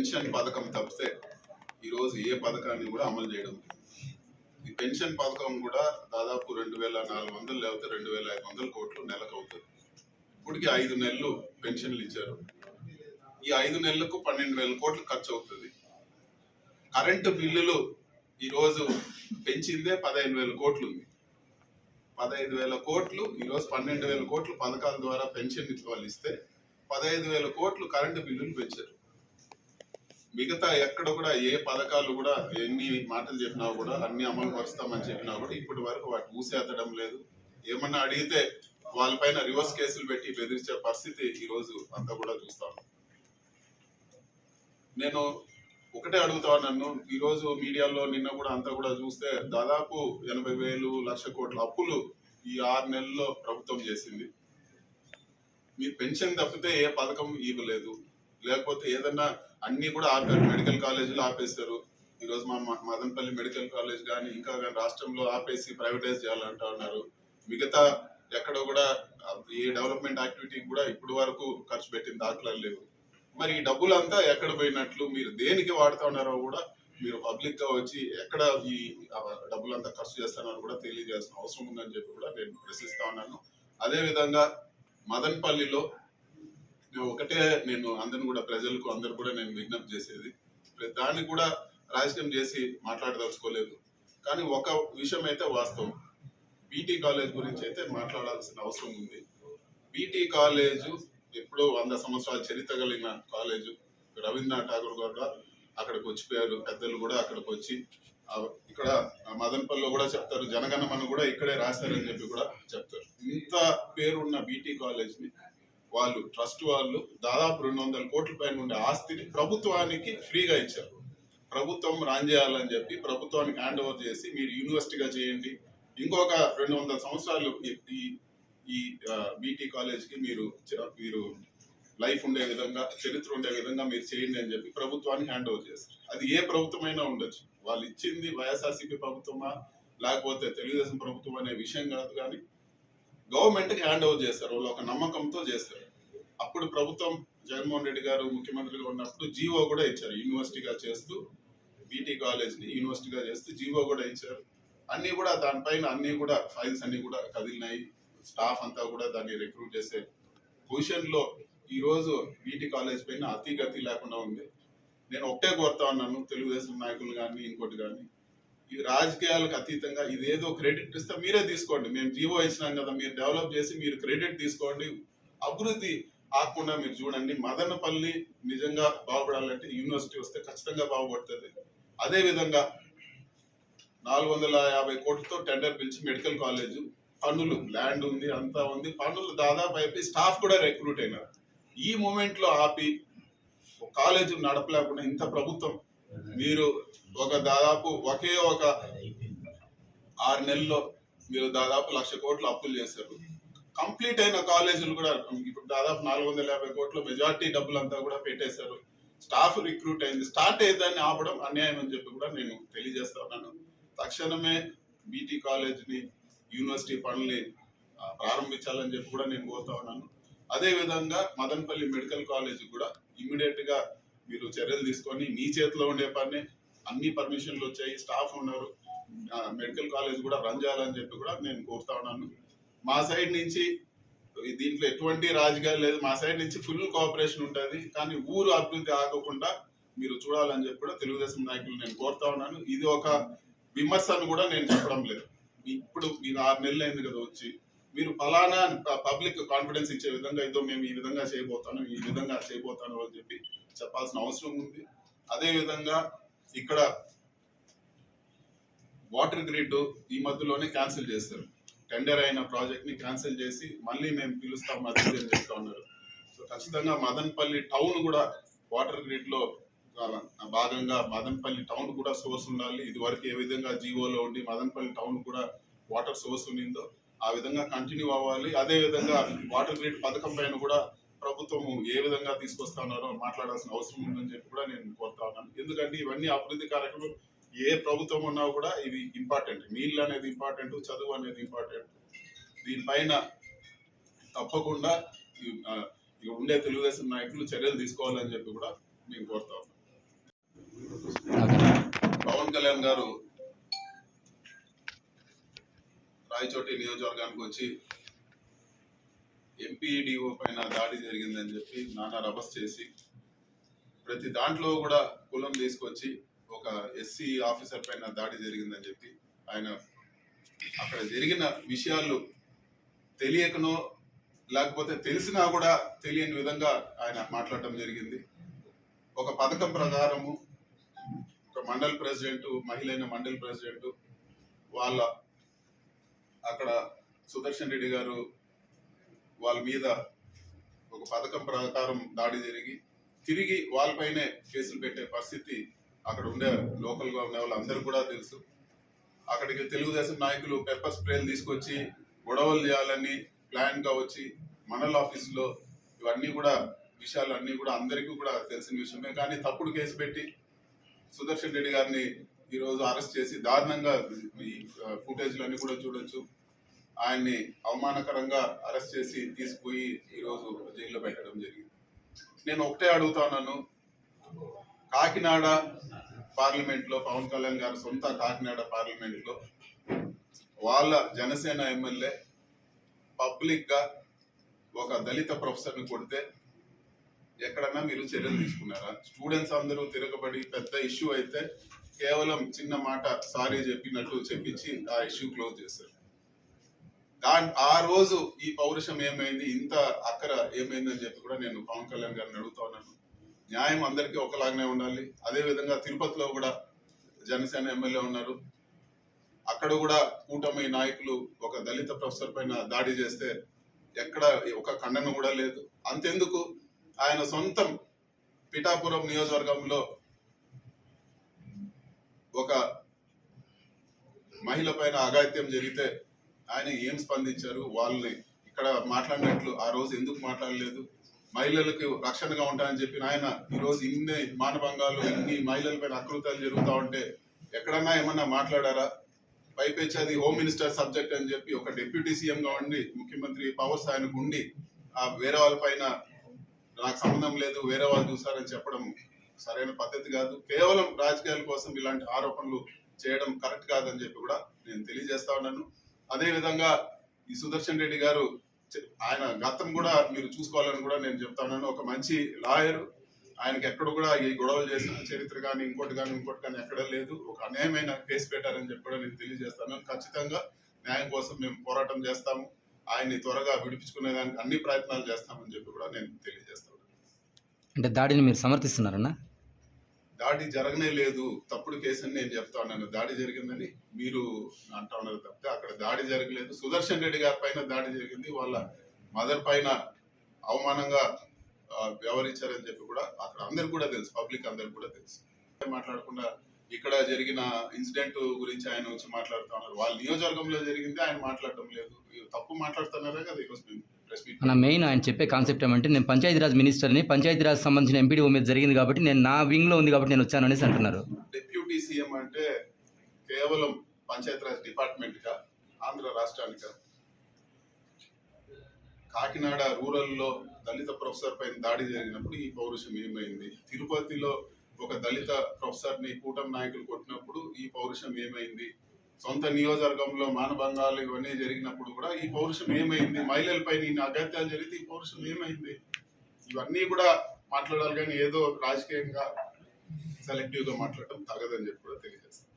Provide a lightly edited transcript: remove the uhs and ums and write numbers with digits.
Pension పథకం తప్పితే ఈరోజు ఏ పథకాన్ని కూడా అమలు చేయడం లేదు. ఈ పెన్షన్ పథకం కూడా దాదాపు 2400 లేకపోతే 2500 కోట్లు నెలకు అవుతుంది. ఇప్పటికి 5 నెలలు పెన్షన్లు ఇచ్చారు. ఈ 5 నెలలకు 12,000 కోట్లు ఖర్చు అవుతుంది. కరెంటు బిల్లులు ఈరోజు పెంచిందే 15,000 కోట్లు ఉంది. 15,000 కోట్లు ఈరోజు 12,000 కోట్లు పథకాల ద్వారా పెన్షన్ వాళ్ళు ఇస్తే 15,000 కోట్లు కరెంటు బిల్లులు పెంచారు. మిగతా ఎక్కడ కూడా ఏ పథకాలు కూడా ఎన్ని మాటలు చెప్పినా కూడా అన్ని అమలు పరుస్తామని చెప్పినా కూడా ఇప్పటి వరకు వాటి ఊసేత్తడం లేదు. ఏమన్నా అడిగితే వాళ్ళపైన రివర్స్ కేసులు పెట్టి బెదిరించే పరిస్థితి ఈరోజు అంతా కూడా చూస్తాం. నేను ఒకటే అడుగుతా నన్ను, ఈరోజు మీడియాలో నిన్న కూడా అంతా కూడా చూస్తే దాదాపు 80,000 లక్ష కోట్ల అప్పులు ఈ 6 నెలల్లో ప్రభుత్వం చేసింది. మీరు పెన్షన్ తప్పితే ఏ పథకం ఇవ్వలేదు. లేకపోతే ఏదన్నా అన్ని కూడా ఆపారు. మెడికల్ కాలేజీలు ఆపేశారు. ఈరోజు మా మదనపల్లి మెడికల్ కాలేజ్ కానీ ఇంకా కానీ రాష్ట్రంలో ఆపేసి ప్రైవేటైజ్ చేయాలంటా ఉన్నారు. మిగతా ఎక్కడ కూడా ఏ డెవలప్మెంట్ యాక్టివిటీకి కూడా ఇప్పటి వరకు ఖర్చు పెట్టిన దాఖలాలు లేవు. మరి ఈ డబ్బులంతా ఎక్కడ పోయినట్లు, మీరు దేనికి వాడుతా ఉన్నారో కూడా మీరు పబ్లిక్ గా వచ్చి ఎక్కడ ఈ డబ్బులంతా ఖర్చు చేస్తున్నారో కూడా తెలియజేయాల్సిన అవసరం ఉందని చెప్పి కూడా నేను ప్రశ్నిస్తా ఉన్నాను. అదే విధంగా మదనపల్లిలో ఒకటే నేను అందరిని కూడా ప్రజలకు అందరు కూడా నేను విజ్ఞప్తి చేసేది, దాన్ని కూడా రాజకీయం చేసి మాట్లాడదలుచుకోలేదు. కానీ ఒక విషయం అయితే వాస్తవం, బీటీ కాలేజ్ గురించి అయితే మాట్లాడాల్సిన అవసరం ఉంది. బీటీ కాలేజు ఎప్పుడో 100 సంవత్సరాల చరిత్ర కలిగిన కాలేజు. రవీంద్రనాథ్ ఠాగూర్ గారు అక్కడికి వచ్చిపోయారు. పెద్దలు కూడా అక్కడికి వచ్చి ఇక్కడ మదనపల్లిలో కూడా చెప్తారు, జనగణమన కూడా ఇక్కడే రాశారని చెప్పి కూడా చెప్తారు. ఇంత పేరున్న బీటీ కాలేజ్ ని వాళ్ళు ట్రస్ట్ వాళ్ళు దాదాపు 200 కోట్ల పైన ఉండే ఆస్తిని ప్రభుత్వానికి ఫ్రీగా ఇచ్చారు. ప్రభుత్వం రాన్ చేయాలని చెప్పి ప్రభుత్వానికి హ్యాండ్ ఓవర్ చేసి మీరు యూనివర్సిటీగా చేయండి, ఇంకొక 200 సంవత్సరాలు ఈ బీటీ కాలేజ్ కి మీరు లైఫ్ ఉండే విధంగా, చరిత్ర ఉండే విధంగా మీరు చేయండి అని చెప్పి ప్రభుత్వానికి హ్యాండ్ ఓవర్ చేస్తారు. అది ఏ ప్రభుత్వమైనా ఉండొచ్చు. వాళ్ళు ఇచ్చింది వైఎస్ఆర్సీపీ ప్రభుత్వమా లేకపోతే తెలుగుదేశం ప్రభుత్వం అనే విషయం కాదు, కానీ గవర్నమెంట్ కి హ్యాండ్ ఓవర్ చేస్తారు. వాళ్ళు ఒక నమ్మకంతో చేస్తారు. అప్పుడు ప్రభుత్వం జగన్మోహన్ రెడ్డి గారు ముఖ్యమంత్రిగా ఉన్నప్పుడు జీవో కూడా ఇచ్చారు. యూనివర్సిటీగా చేస్తూ బీటీ కాలేజ్ ని యూనివర్సిటీగా చేస్తూ జీవో కూడా ఇచ్చారు. అన్ని కూడా దానిపైన అన్ని కూడా ఫైల్స్ అన్ని కూడా కదిలినాయి. స్టాఫ్ అంతా కూడా దాన్ని రిక్రూట్ చేసే పొజిషన్ లో ఈ రోజు బీటీ కాలేజ్ పైన అతిగతి లేకుండా ఉంది. నేను ఒకటే కోరుతా ఉన్నాను తెలుగుదేశం నాయకులు కానీ ఇంకోటి కానీ, ఈ రాజకీయాలకు అతీతంగా ఇదేదో క్రెడిట్ ఇస్తే మీరే తీసుకోండి. మేము జీవో ఇచ్చినాం కదా, మీరు డెవలప్ చేసి మీరు క్రెడిట్ తీసుకోండి. అభివృద్ధి ఆకుండా మీరు చూడండి. మదనపల్లి నిజంగా బాగుపడాలంటే యూనివర్సిటీ వస్తే ఖచ్చితంగా బాగుపడుతుంది. అదే విధంగా 450 కోట్లతో టెండర్ పిలిచి మెడికల్ కాలేజ్ పనులు, ల్యాండ్ ఉంది, అంతా ఉంది, పనులు దాదాపు అయిపోయి స్టాఫ్ కూడా రిక్రూట్ అయినారు. ఈ మూమెంట్ లో ఆపి కాలేజ్ నడపలేకుండా ఇంత ప్రభుత్వం మీరు దాదాపు ఒకే 6 నెలల్లో మీరు దాదాపు 1,00,000 కోట్లు అప్పులు చేశారు. కంప్లీట్ అయిన కాలేజీలు కూడా ఇప్పుడు దాదాపు 450 కోట్ల మెజార్టీ డబ్బులంతా కూడా పెట్టేశారు. స్టాఫ్ రిక్రూట్ అయింది. స్టార్ట్ అయ్యేదాన్ని ఆపడం అన్యాయం అని చెప్పి కూడా నేను తెలియజేస్తా ఉన్నాను. తక్షణమే బీటీ కాలేజ్ ని యూనివర్సిటీ పనుల్ని ప్రారంభించాలని చెప్పి కూడా నేను కోరుతా ఉన్నాను. అదే విధంగా మదనపల్లి మెడికల్ కాలేజ్ కూడా ఇమ్మీడియట్ గా మీరు చర్యలు తీసుకొని మీ చేతిలో ఉండే పని, అన్ని పర్మిషన్లు వచ్చాయి, స్టాఫ్ ఉన్నారు, మెడికల్ కాలేజ్ కూడా రన్ చేయాలని చెప్పి కూడా నేను కోరుతా ఉన్నాను. మా సైడ్ నుంచి దీంట్లో ఎటువంటి రాజకీయాలు లేదు. మా సైడ్ నుంచి ఫుల్ కోఆపరేషన్ ఉంటుంది. కానీ ఊరు అభివృద్ధి ఆగకుండా మీరు చూడాలని చెప్పి కూడా తెలుగుదేశం నాయకులు నేను కోరుతా ఉన్నాను. ఇది ఒక విమర్శను కూడా నేను చెప్పడం లేదు. ఇప్పుడు మీరు 6 నెలలు అయింది కదా వచ్చి, మీరు ఫలానా పబ్లిక్ కాన్ఫిడెన్స్ ఇచ్చే విధంగా ఇదో మేము ఈ విధంగా చేయబోతాను అని చెప్పి చెప్పాల్సిన అవసరం ఉంది. అదే విధంగా ఇక్కడ వాటర్ గ్రిడ్ ఈ మధ్యలోనే క్యాన్సిల్ చేస్తారు. టెండర్ అయిన ప్రాజెక్ట్ ని క్యాన్సిల్ చేసి మళ్ళీ మేము పిలుస్తాం అది అని చెప్తా ఉన్నారు. సో ఖచ్చితంగా మదనపల్లి టౌన్ కూడా వాటర్ గ్రిడ్ లో భాగంగా మదనపల్లి టౌన్ కూడా సోర్స్ ఉండాలి. ఇది వరకు ఏ విధంగా జీవోలో ఉండి మదనపల్లి టౌన్ కూడా వాటర్ సోర్స్ ఉండిందో ఆ విధంగా కంటిన్యూ అవ్వాలి. అదే విధంగా వాటర్ గ్రిడ్ పథకం పైన కూడా ప్రభుత్వం ఏ విధంగా తీసుకొస్తున్నారో మాట్లాడాల్సిన అవసరం ఉందని చెప్పి కూడా నేను కోరుతా ఉన్నాను. ఎందుకంటే ఇవన్నీ అభివృద్ధి కార్యక్రమాలు ఏ ప్రభుత్వం ఉన్నా కూడా ఇది ఇంపార్టెంట్. నీళ్ళు అనేది ఇంపార్టెంట్, చదువు అనేది ఇంపార్టెంట్. దీనిపైన తప్పకుండా ఉండే తెలుగుదేశం నాయకులు చర్యలు తీసుకోవాలని చెప్పి కూడా మేము కోరుతా ఉన్నాం. కళ్యాణ్ గారు రాయచోటి నియోజకవర్గానికి వచ్చి ఎంపీడీఓ పైన దాడి జరిగిందని చెప్పి నానా రభస్ చేసి ప్రతి దాంట్లో కూడా కులం తీసుకొచ్చి ఒక ఎస్సీ ఆఫీసర్ పైన దాడి జరిగిందని చెప్పి ఆయన అక్కడ జరిగిన విషయాలు తెలియకనో లేకపోతే తెలిసినా కూడా తెలియని విధంగా ఆయన మాట్లాడటం జరిగింది. ఒక పథకం ప్రకారము ఒక మండల్ ప్రెసిడెంట్, మహిళైన మండల్ ప్రెసిడెంట్ వాళ్ళ అక్కడ సుదర్శన్ రెడ్డి గారు వాళ్ళ మీద ఒక పథకం ప్రకారం దాడి జరిగి తిరిగి వాళ్ళపైనే కేసులు పెట్టే పరిస్థితి అక్కడ ఉండే లోకల్ గా ఉండే వాళ్ళందరూ కూడా తెలుసు. అక్కడికి తెలుగుదేశం నాయకులు పెప్పర్ స్ప్రేలు తీసుకొచ్చి గొడవలు చేయాలని ప్లాన్ గా వచ్చి మండల్ ఆఫీసులో ఇవన్నీ కూడా విషయాలు అన్ని కూడా అందరికీ కూడా తెలిసిన విషయమే. కానీ తప్పుడు కేసు పెట్టి సుదర్శన్ రెడ్డి గారిని ఈరోజు అరెస్ట్ చేసి దారుణంగా ఈ ఫుటేజ్లన్నీ కూడా చూడొచ్చు. ఆయన్ని అవమానకరంగా అరెస్ట్ చేసి తీసుకుపోయి ఈరోజు జైల్లో పెట్టడం జరిగింది. నేను ఒకటే అడుగుతున్నాను, కాకినాడ పార్లమెంట్ లో పవన్ కళ్యాణ్ గారి సొంత కాకినాడ పార్లమెంట్ లో వాళ్ళ జనసేన ఎమ్మెల్యే పబ్లిక్ గా ఒక దళిత ప్రొఫెసర్ ని కొడితే ఎక్కడన్నా మీరు చర్యలు తీసుకున్నారా? స్టూడెంట్స్ అందరూ తిరగబడి పెద్ద ఇష్యూ అయితే కేవలం చిన్న మాట సారీ చెప్పినట్టు చెప్పించి ఆ ఇష్యూ క్లోజ్ చేశారు. ఆ రోజు ఈ పౌరుషం ఏమైంది, ఇంత అక్కర ఏమైందని చెప్పి కూడా నేను పవన్ కళ్యాణ్ గారిని అడుగుతా ఉన్నాను. న్యాయం అందరికీ ఒకలాగానే ఉండాలి. అదే విధంగా తిరుపతిలో కూడా జనసేన ఎమ్మెల్యే ఉన్నారు, అక్కడ కూడా కూటమి నాయకులు ఒక దళిత ప్రొఫెసర్ పైన దాడి చేస్తే ఎక్కడ ఒక ఖండన కూడా లేదు. అంతెందుకు ఆయన సొంతం పిఠాపురం నియోజకవర్గంలో ఒక మహిళ పైన అఘాయిత్యం జరిగితే ఆయన ఏం స్పందించారు? వాళ్ళని ఇక్కడ మాట్లాడినట్లు ఆ రోజు ఎందుకు మాట్లాడలేదు? మహిళలకు రక్షణగా ఉంటాయని చెప్పిన ఆయన ఈరోజు ఇన్ని మానభంగాలు, ఇన్ని మహిళల పైన అకృతాలు జరుగుతూ ఉంటే ఎక్కడన్నా ఏమన్నా మాట్లాడారా? పైపెచ్చి అది హోమ్ మినిస్టర్ సబ్జెక్ట్ అని చెప్పి ఒక డిప్యూటీ సీఎం గా ఉండి ముఖ్యమంత్రి పవర్స్ ఆయనకు ఉండి ఆ వేరే వాళ్ళ పైన నాకు సంబంధం లేదు, వేరే వాళ్ళు చూసారని చెప్పడం సరైన పద్ధతి కాదు. కేవలం రాజకీయాల కోసం ఇలాంటి ఆరోపణలు చేయడం కరెక్ట్ కాదని చెప్పి కూడా నేను తెలియజేస్తా ఉన్నాను. అదే విధంగా ఈ సుదర్శన్ రెడ్డి గారు ఆయన గతం కూడా మీరు చూసుకోవాలని కూడా నేను చెప్తా ఉన్నాను. ఒక మంచి లాయర్, ఆయనకి ఎక్కడ కూడా ఈ గొడవలు చేసిన చరిత్ర కానీ ఇంకోటి కానీ ఎక్కడ లేదు. ఒక అన్యాయమైన కేసు పెట్టారని చెప్పి కూడా నేను తెలియజేస్తాను. ఖచ్చితంగా న్యాయం కోసం మేము పోరాటం చేస్తాము, ఆయన్ని త్వరగా విడిపించుకునేదానికి అన్ని ప్రయత్నాలు చేస్తామని చెప్పి కూడా నేను తెలియజేస్తాను. అంటే దాడిని మీరు సమర్థిస్తున్నారన్నా? దాడి జరగనే లేదు, తప్పుడు కేసు అని నేను చెప్తా ఉన్నాను. దాడి జరిగిందని మీరు అంటా ఉన్నారు తప్పితే అక్కడ దాడి జరగలేదు. సుదర్శన్ రెడ్డి గారి పైన దాడి జరిగింది, వాళ్ళ మదర్ పైన అవమానంగా వ్యవహరించారని చెప్పి కూడా అక్కడ అందరికి కూడా తెలుసు, పబ్లిక్ అందరికి కూడా తెలుసు. మాట్లాడకుండా ఇక్కడ జరిగిన ఇన్సిడెంట్ గురించి ఆయన వచ్చి మాట్లాడుతూ ఉన్నారు. వాళ్ళ నియోజకవర్గంలో జరిగింది ఆయన మాట్లాడటం లేదు, తప్పు మాట్లాడుతున్నారా కదా ఈరోజు మేము ప్రెస్ మీట్. మెయిన్ ఆయన చెప్పే కాన్సెప్ట్ ఏమంటే నేను పంచాయతీరాజ్ మినిస్టర్ని, పంచాయతీరాజ్ సంబంధించిన ఎంపీడీఓ మీద జరిగింది కాబట్టి నేను నా వింగ్ లో ఉంది కాబట్టి నేను వచ్చాను అనేసి అంటున్నారు. డిప్యూటీ సీఎం అంటే కేవలం పంచాయతీరాజ్ డిపార్ట్మెంట్ గా ఆంధ్ర రాష్ట్రానిక? కాకినాడ రూరల్ లో దళిత ప్రొఫెసర్ పైన దాడి జరిగినప్పుడు ఈ పౌరుషం ఏమైంది? తిరుపతిలో ఒక దళిత ప్రొఫెసర్ ని కూటమి నాయకులు కొట్టినప్పుడు ఈ పౌరుషం ఏమైంది? సొంత నియోజకవర్గంలో మానభంగాలు ఇవన్నీ జరిగినప్పుడు కూడా ఈ పౌరుషం ఏమైంది? మహిళలపై ఇన్ని అగత్యాలు జరిగితే ఈ పౌరుషం ఏమైంది? ఇవన్నీ కూడా మాట్లాడాలి, కానీ ఏదో రాజకీయంగా సెలెక్టివ్ గా మాట్లాడటం తగదని చెప్పి కూడా తెలియజేస్తాను.